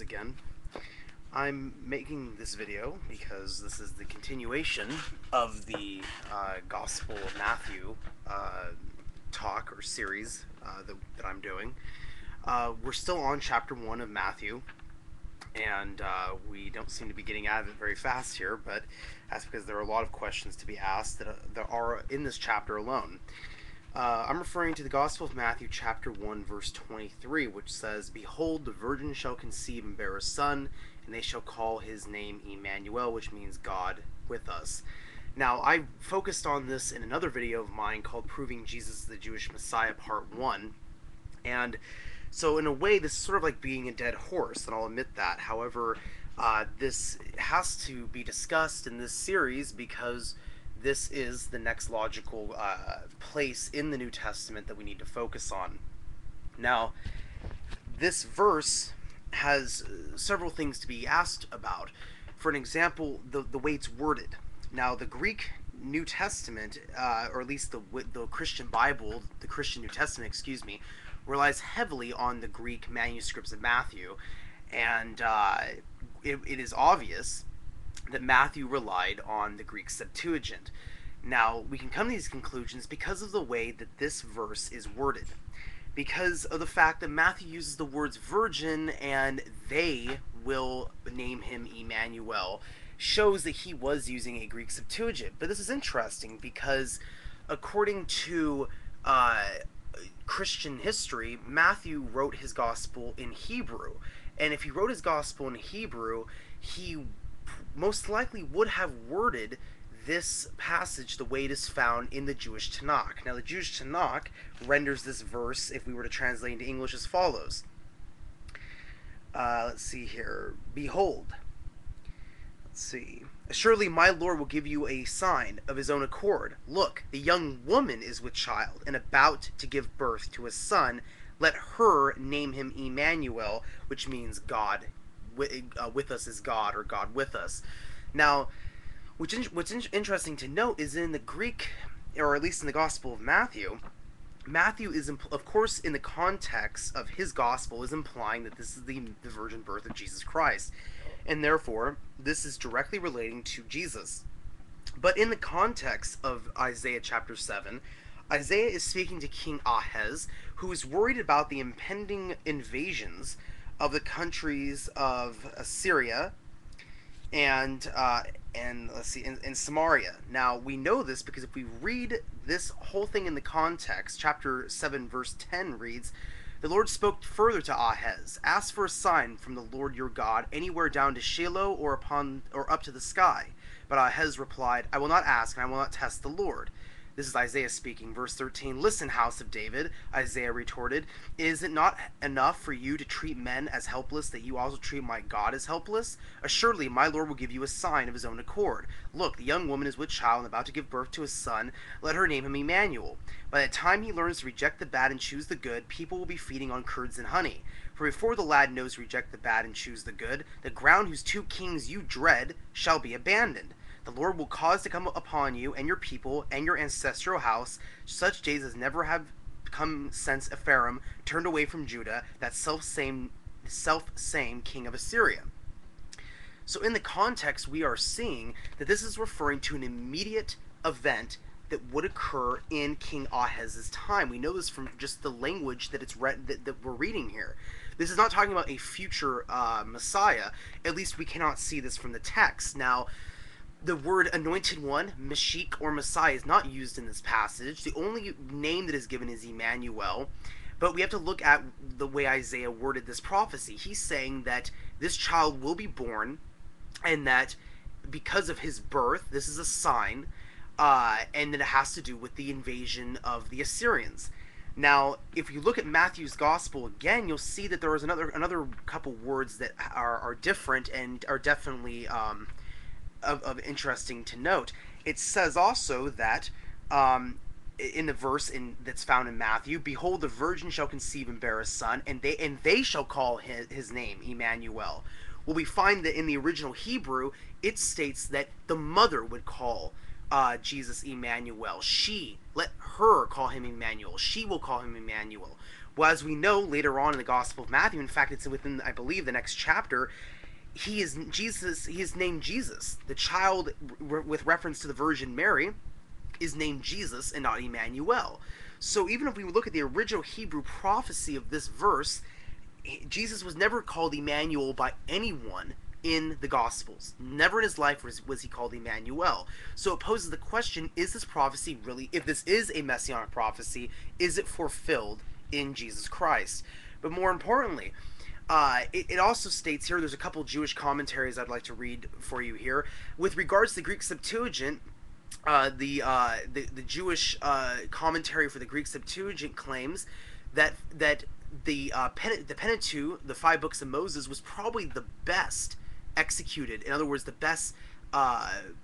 again. I'm making this video because this is the continuation of the Gospel of Matthew uh, talk or series that I'm doing. We're still on chapter 1 of Matthew, and we don't seem to be getting out of it very fast here, but that's because there are a lot of questions to be asked that are in this chapter alone. I'm referring to the Gospel of Matthew, chapter 1, verse 23, which says, "Behold, the virgin shall conceive and bear a son, and they shall call his name Emmanuel," which means God with us. Now, I focused on this in another video of mine called Proving Jesus the Jewish Messiah, Part 1. And so, in a way, this is sort of like being a dead horse, and I'll admit that. However, this has to be discussed in this series because this is the next logical place in the New Testament that we need to focus on. Now, this verse has several things to be asked about. For an example, the way it's worded. Now, the Greek New Testament, or at least the Christian Bible, the Christian New Testament, excuse me, relies heavily on the Greek manuscripts of Matthew, and it is obvious that Matthew relied on the Greek Septuagint. Now, we can come to these conclusions because of the way that this verse is worded. Because of the fact that Matthew uses the words virgin and they will name him Emmanuel, shows that he was using a Greek Septuagint. But this is interesting because, according to Christian history, Matthew wrote his gospel in Hebrew. And if he wrote his gospel in Hebrew, he most likely would have worded this passage the way it is found in the Jewish Tanakh. Now, the Jewish Tanakh renders this verse, if we were to translate into English, as follows. Let's see here. Behold. Let's see. "Surely my Lord will give you a sign of his own accord. Look, the young woman is with child and about to give birth to a son. Let her name him Emmanuel," which means God with us is God, or God with us. Now, what's interesting to note is in the Greek, or at least in the Gospel of Matthew, Matthew is, of course, in the context of his gospel, is implying that this is the virgin birth of Jesus Christ. And therefore, this is directly relating to Jesus. But in the context of Isaiah chapter 7, Isaiah is speaking to King Ahaz, who is worried about the impending invasions of the countries of Assyria and let's see, in Samaria. Now, we know this because if we read this whole thing in the context, chapter 7 verse 10 reads, "The Lord spoke further to Ahaz, ask for a sign from the Lord your God anywhere down to Shiloh or up to the sky." But Ahaz replied, "I will not ask, and I will not test the Lord." This is Isaiah speaking. Verse 13, "Listen, house of David," Isaiah retorted, "is it not enough for you to treat men as helpless that you also treat my God as helpless? Assuredly, my Lord will give you a sign of his own accord. Look, the young woman is with child and about to give birth to a son. Let her name him Emmanuel. By the time he learns to reject the bad and choose the good, people will be feeding on curds and honey. For before the lad knows to reject the bad and choose the good, the ground whose two kings you dread shall be abandoned. The Lord will cause to come upon you and your people and your ancestral house such days as never have come since Ephraim turned away from Judah, that self-same king of Assyria." So in the context, we are seeing that this is referring to an immediate event that would occur in King Ahaz's time. We know this from just the language that that we're reading here. This is not talking about a future Messiah. At least we cannot see this from the text. Now, the word anointed one, Mashiach or Messiah, is not used in this passage. The only name that is given is Emmanuel. But we have to look at the way Isaiah worded this prophecy. He's saying that this child will be born, and that because of his birth, this is a sign, and that it has to do with the invasion of the Assyrians. Now, if you look at Matthew's gospel again, you'll see that there is another couple words that are different and are definitely of interesting to note. It says also that in the verse that's found in Matthew, "Behold, the virgin shall conceive and bear a son, and they shall call his name Emmanuel." Well, we find that in the original Hebrew, it states that the mother would call Jesus Emmanuel. Let her call him Emmanuel. She will call him Emmanuel. Well, as we know later on in the Gospel of Matthew, in fact, it's within, I believe, the next chapter. He is Jesus. He is named Jesus. The child, with reference to the Virgin Mary, is named Jesus and not Emmanuel. So even if we look at the original Hebrew prophecy of this verse, Jesus was never called Emmanuel by anyone in the Gospels. Never in his life was he called Emmanuel. So it poses the question, is this prophecy really, if this is a messianic prophecy, is it fulfilled in Jesus Christ? But more importantly, it also states here, there's a couple Jewish commentaries I'd like to read for you here. With regards to the Greek Septuagint, the Jewish commentary for the Greek Septuagint claims that the Pentateuch, the five books of Moses, was probably the best executed. In other words, the best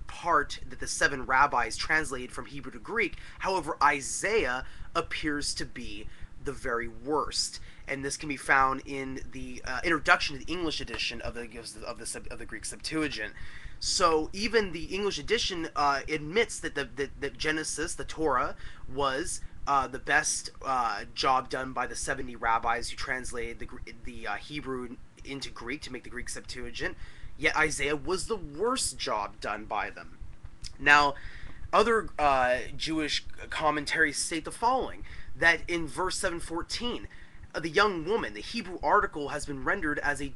part that the seven rabbis translated from Hebrew to Greek. However, Isaiah appears to be the very worst, and this can be found in the introduction to the English edition of the Greek Septuagint. So even the English edition admits that the Genesis, the Torah, was the best job done by the 70 rabbis who translated the Hebrew into Greek to make the Greek Septuagint. Yet Isaiah was the worst job done by them. Now, other Jewish commentaries state the following: that in verse 7:14, the young woman, the Hebrew article has been rendered as a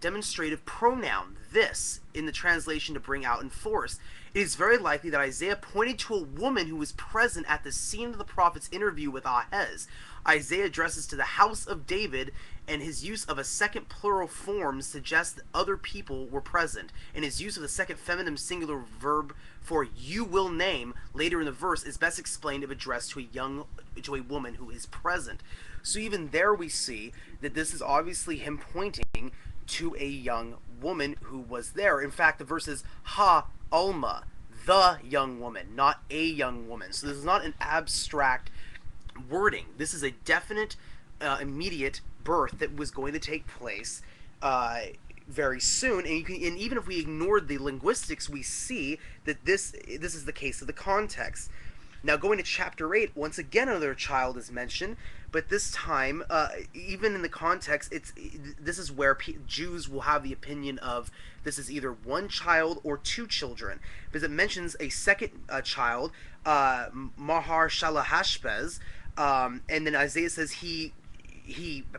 demonstrative pronoun, this, in the translation to bring out in force. It is very likely that Isaiah pointed to a woman who was present at the scene of the prophet's interview with Ahaz. Isaiah addresses to the house of David, and his use of a second plural form suggests that other people were present. And his use of the second feminine singular verb for "you will name" later in the verse is best explained if addressed to a woman who is present. So even there we see that this is obviously him pointing to a young woman who was there. In fact, the verse is ha alma, the young woman, not a young woman. So this is not an abstract wording. This is a definite, immediate birth that was going to take place very soon. And even if we ignored the linguistics, we see that this is the case of the context. Now, going to chapter 8, once again another child is mentioned, but this time, even in the context, this is where Jews will have the opinion of this is either one child or two children, because it mentions a second child, Mahar-shalal-hash-baz, and then Isaiah says he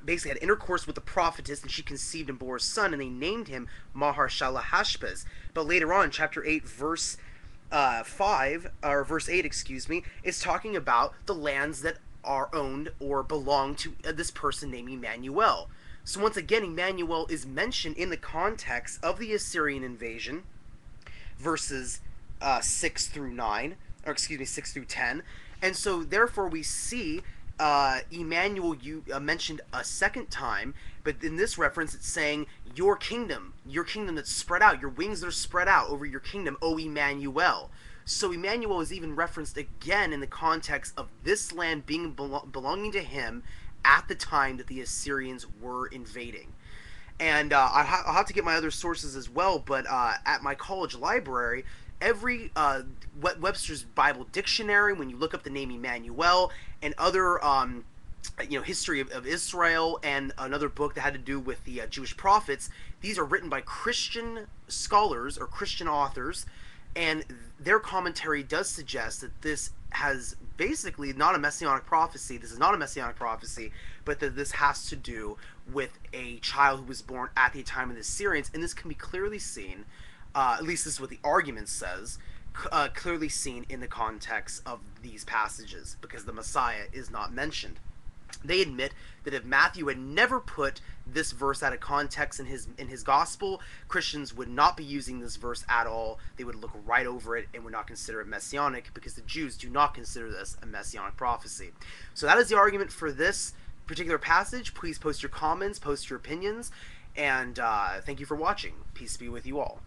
basically had intercourse with the prophetess, and she conceived and bore a son, and they named him Mahar-shalal-hash-baz. But later on, chapter 8, verse 5, or verse 8, excuse me, is talking about the lands that are owned or belong to this person named Emmanuel. So once again, Emmanuel is mentioned in the context of the Assyrian invasion, verses 6 through 9, or excuse me, 6 through 10. And so therefore we see Emmanuel mentioned a second time, but in this reference it's saying your kingdom that's spread out, your wings that are spread out over your kingdom, O Emmanuel. So Emmanuel is even referenced again in the context of this land being belonging to him at the time that the Assyrians were invading. And I'll have to get my other sources as well, but at my college library, every Webster's Bible Dictionary, when you look up the name Emmanuel, and other history of Israel, and another book that had to do with the Jewish prophets, these are written by Christian scholars or Christian authors, and their commentary does suggest that this has basically not a messianic prophecy. This is not a messianic prophecy, but that this has to do with a child who was born at the time of the Assyrians, and this can be clearly seen, at least this is what the argument says, clearly seen in the context of these passages, because the Messiah is not mentioned. They admit that if Matthew had never put this verse out of context in his gospel, Christians would not be using this verse at all. They would look right over it and would not consider it messianic, because the Jews do not consider this a messianic prophecy. So that is the argument for this particular passage. Please post your comments, post your opinions, and thank you for watching. Peace be with you all.